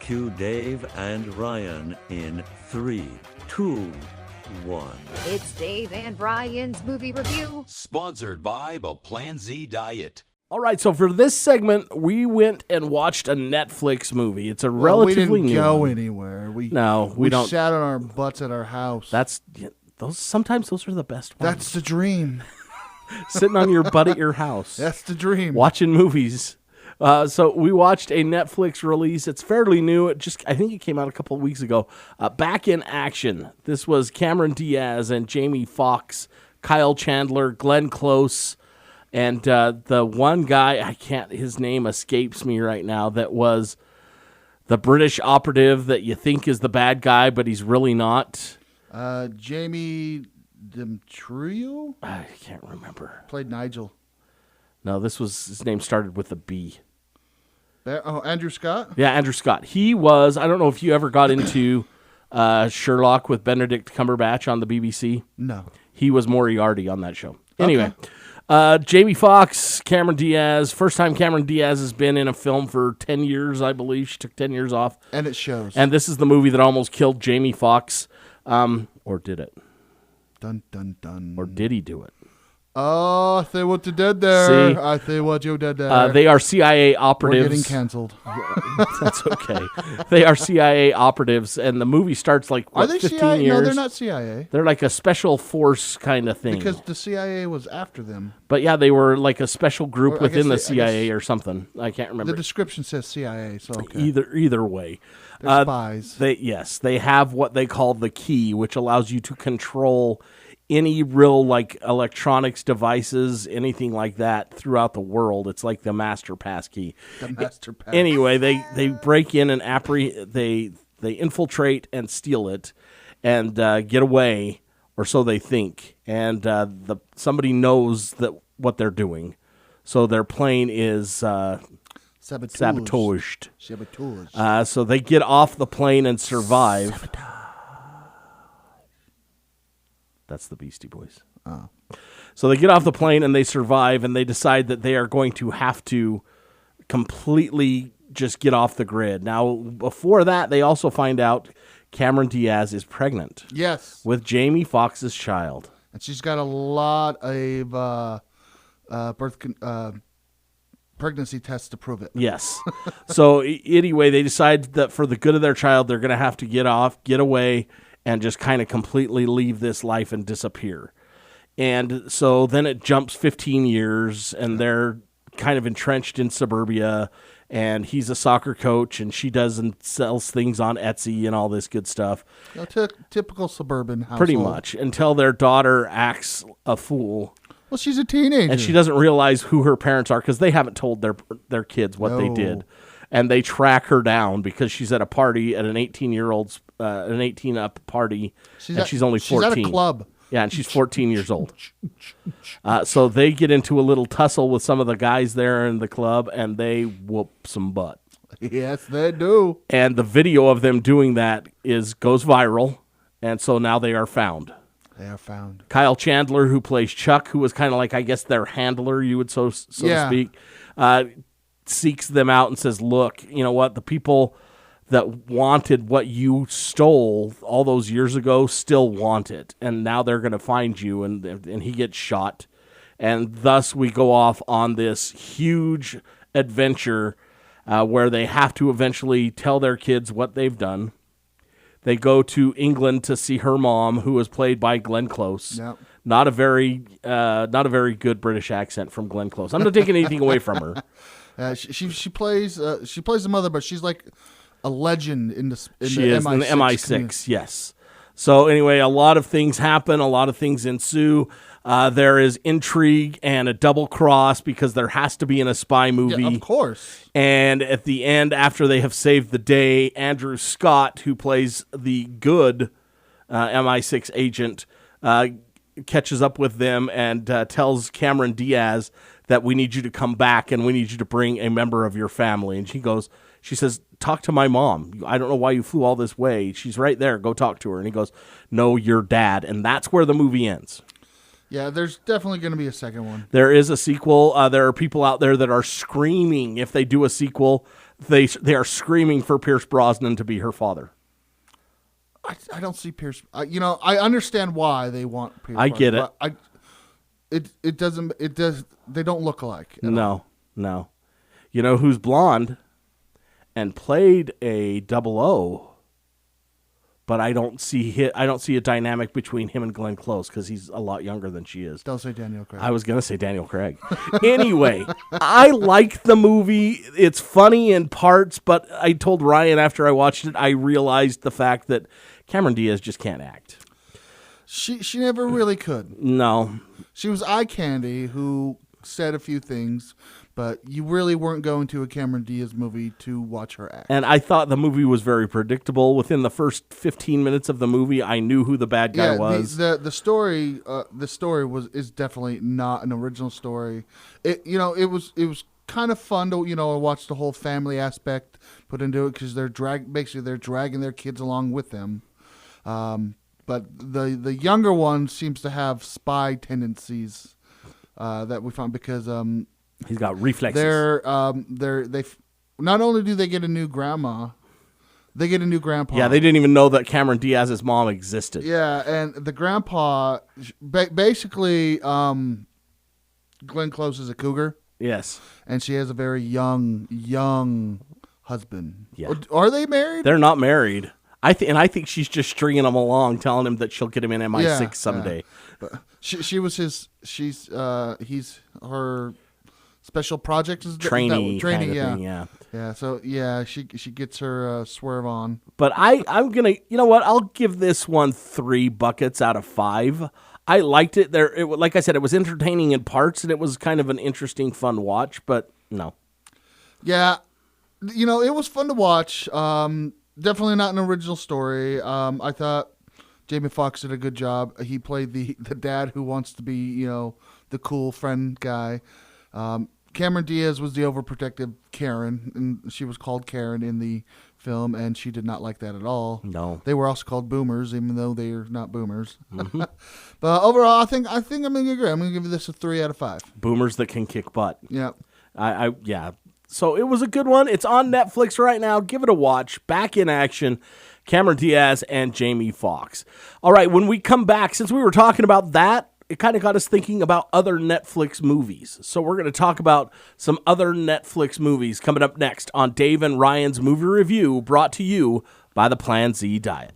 Cue Dave and Ryan in 3, 2, 1. It's Dave and Ryan's movie review. Sponsored by the Plan Z Diet. All right, so for this segment, we went and watched a Netflix movie. It's a relatively new We didn't go one. anywhere. We don't. sat on our butts at our house. Sometimes those are the best ones. That's the dream. Sitting on your butt at your house. That's the dream. Watching movies. So we watched a Netflix release. It's fairly new. I think it came out a couple of weeks ago. Back in Action. This was Cameron Diaz and Jamie Foxx, Kyle Chandler, Glenn Close, and the one guy, his name escapes me right now, that was the British operative that you think is the bad guy, but he's really not. Jamie Demetriou? I can't remember. Played Nigel. No, his name started with a B. Andrew Scott? Yeah, Andrew Scott. He was, I don't know if you ever got into Sherlock with Benedict Cumberbatch on the BBC. No. He was Moriarty on that show. Anyway, Jamie Foxx, Cameron Diaz. First time Cameron Diaz has been in a film for 10 years, I believe. She took 10 years off. And it shows. And this is the movie that almost killed Jamie Foxx. Or did it? Dun, dun, dun. Or did he do it? Oh, I see what you did there. See? I see what you did there. They are CIA operatives. We're getting canceled. That's okay. They are CIA operatives, and the movie starts like, Are they 15 CIA? years? No, they're not CIA. They're like a special force kind of thing. Because the CIA was after them. But yeah, they were like a special group Or I within the guess CIA or something. I can't remember. The description says CIA, so okay. Either way. They're spies. They have what they call the key, which allows you to control any real like electronics devices, anything like that throughout the world. It's like the master pass key. The master pass. Anyway, they break in and they infiltrate and steal it and get away, or so they think. And somebody knows that what they're doing, so their plane is sabotaged. So they get off the plane and survive. Sabotage. That's the Beastie Boys. Oh. So they get off the plane and they survive, and they decide that they are going to have to completely just get off the grid. Now, before that, they also find out Cameron Diaz is pregnant. Yes. With Jamie Foxx's child. And she's got a lot of pregnancy tests to prove it. Yes. So anyway, they decide that for the good of their child, they're going to have to get away, and just kind of completely leave this life and disappear. And so then it jumps 15 years, and they're kind of entrenched in suburbia, and he's a soccer coach, and she does and sells things on Etsy and all this good stuff. Typical suburban household. Pretty much, until their daughter acts a fool. Well, she's a teenager. And she doesn't realize who her parents are, because they haven't told their kids what they did. And they track her down because she's at a party at an 18-year-old's an 18-up party, and she's only 14. She's at a club. Yeah, and she's 14 years old. So they get into a little tussle with some of the guys there in the club, and they whoop some butt. Yes, they do. And the video of them doing that goes viral, and so now they are found. They are found. Kyle Chandler, who plays Chuck, who was kind of like, I guess, their handler, you would so to speak, seeks them out and says, look, you know what, the people that wanted what you stole all those years ago still want it, and now they're going to find you, and he gets shot. And thus we go off on this huge adventure where they have to eventually tell their kids what they've done. They go to England to see her mom, who was played by Glenn Close. Yep. Not a very good British accent from Glenn Close. I'm not taking anything away from her. She plays the mother, but she's like a legend in the MI6. Yes. So anyway, a lot of things happen. A lot of things ensue. There is intrigue and a double cross because there has to be in a spy movie. Yeah, of course. And at the end, after they have saved the day, Andrew Scott, who plays the good MI6 agent, catches up with them and tells Cameron Diaz that we need you to come back and we need you to bring a member of your family. And she says, talk to my mom. I don't know why you flew all this way. She's right there. Go talk to her. And he goes, no, your dad. And that's where the movie ends. Yeah, there's definitely going to be a second one. There is a sequel. There are people out there that are screaming if they do a sequel they are screaming for Pierce Brosnan to be her father. I don't see Pierce. I understand why they want Pierce. I get it. But it doesn't. It does. They don't look alike. No. You know who's blonde and played a 00, but I don't see a dynamic between him and Glenn Close because he's a lot younger than she is. Don't say Daniel Craig. I was going to say Daniel Craig. Anyway, I like the movie. It's funny in parts, but I told Ryan after I watched it, I realized the fact that Cameron Diaz just can't act. She never really could. No. She was eye candy who said a few things, but you really weren't going to a Cameron Diaz movie to watch her act. And I thought the movie was very predictable. Within the first 15 minutes of the movie, I knew who the bad guy was. The story is definitely not an original story. It was kind of fun to watch the whole family aspect put into it because they're dragging their kids along with them. But the younger one seems to have spy tendencies that we found because he's got reflexes. They not only do they get a new grandma, they get a new grandpa. Yeah, they didn't even know that Cameron Diaz's mom existed. Yeah, and the grandpa basically Glenn Close is a cougar. Yes, and she has a very young husband. Yeah, are they married? They're not married. I think she's just stringing him along, telling him that she'll get him in MI6 someday. Yeah. But she was his. He's her special projects trainee, training. Yeah. So she gets her swerve on. But I'm gonna, you know what? I'll give this one 3 buckets out of 5. I liked it. Like I said, it was entertaining in parts, and it was kind of an interesting, fun watch. But no. Yeah, it was fun to watch. Definitely not an original story. I thought Jamie Foxx did a good job. He played the dad who wants to be, the cool friend guy. Cameron Diaz was the overprotective Karen, and she was called Karen in the film, and she did not like that at all. No. They were also called boomers, even though they are not boomers. Mm-hmm. But overall, I think I'm going to agree. I'm going to give this a 3 out of 5. Boomers that can kick butt. Yeah. Yeah. So it was a good one. It's on Netflix right now. Give it a watch. Back in action. Cameron Diaz and Jamie Foxx. All right, when we come back, since we were talking about that, it kind of got us thinking about other Netflix movies. So we're going to talk about some other Netflix movies coming up next on Dave and Ryan's Movie Review, brought to you by the Plan Z Diet.